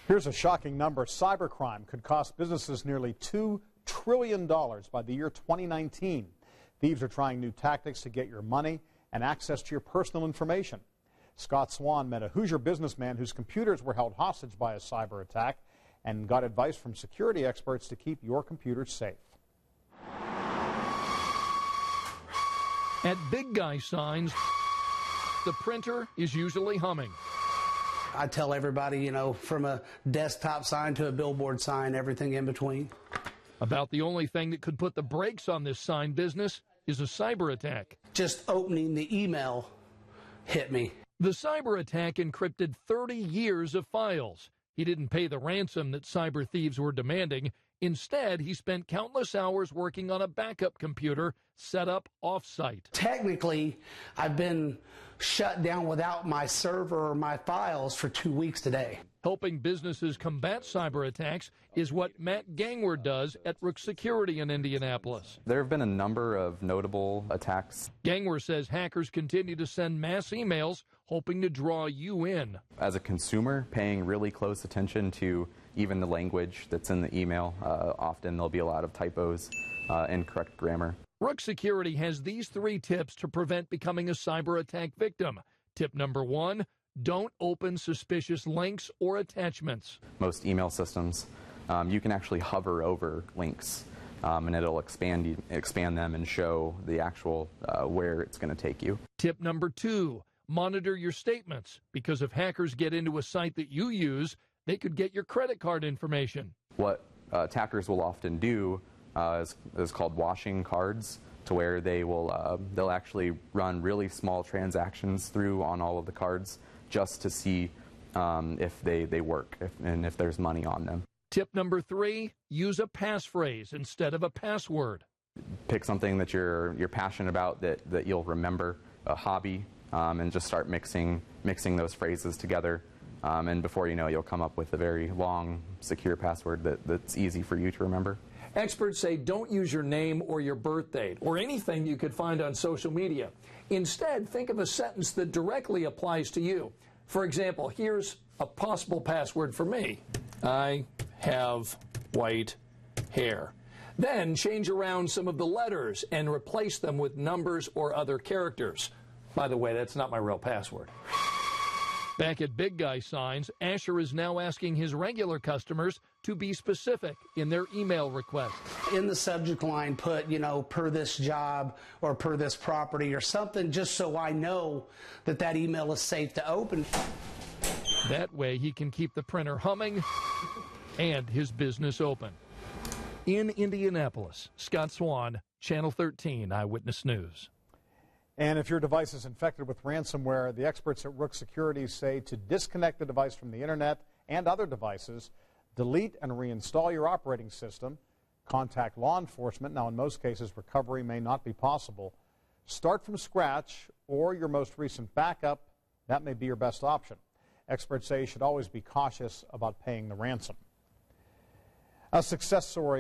Here's a shocking number. Cybercrime could cost businesses nearly $2 trillion by the year 2019. Thieves are trying new tactics to get your money and access to your personal information. Scott Swan met a Hoosier businessman whose computers were held hostage by a cyber attack and got advice from security experts to keep your computers safe. At big guy signs, the printer is usually humming. I tell everybody, you know, from a desktop sign to a billboard sign, everything in between. About the only thing that could put the brakes on this sign business is a cyber attack. Just opening the email hit me. The cyber attack encrypted 30 years of files. He didn't pay the ransom that cyber thieves were demanding. Instead, he spent countless hours working on a backup computer set up off-site. Technically, I've been shut down without my server or my files for 2 weeks today. Helping businesses combat cyber attacks is what Matt Gangward does at Rook Security in Indianapolis. There have been a number of notable attacks. Gangward says hackers continue to send mass emails hoping to draw you in. As a consumer, paying really close attention to even the language that's in the email. Often there'll be a lot of typos, incorrect grammar. Rook Security has these 3 tips to prevent becoming a cyber attack victim. Tip number 1, don't open suspicious links or attachments. Most email systems, you can actually hover over links and it'll expand them and show the actual where it's going to take you. Tip number 2, monitor your statements, because if hackers get into a site that you use, they could get your credit card information. What attackers will often do is called washing cards, to where they'll actually run really small transactions through on all of the cards just to see if they work and if there's money on them. Tip number 3, use a passphrase instead of a password. Pick something that you're passionate about, that you'll remember, a hobby, and just start mixing those phrases together. And before you know, you'll come up with a very long, secure password that's easy for you to remember. Experts say don't use your name or your birth date or anything you could find on social media. Instead, think of a sentence that directly applies to you. For example, here's a possible password for me. I have white hair. Then change around some of the letters and replace them with numbers or other characters. By the way, that's not my real password. Back at Big Guy Signs, Asher is now asking his regular customers to be specific in their email requests. In the subject line, put, you know, per this job or per this property or something, just so I know that that email is safe to open. That way he can keep the printer humming and his business open. In Indianapolis, Scott Swan, Channel 13 Eyewitness News. And if your device is infected with ransomware, the experts at Rook Security say to disconnect the device from the internet and other devices, delete and reinstall your operating system, contact law enforcement. Now, in most cases, recovery may not be possible. Start from scratch or your most recent backup. That may be your best option. Experts say you should always be cautious about paying the ransom. A success story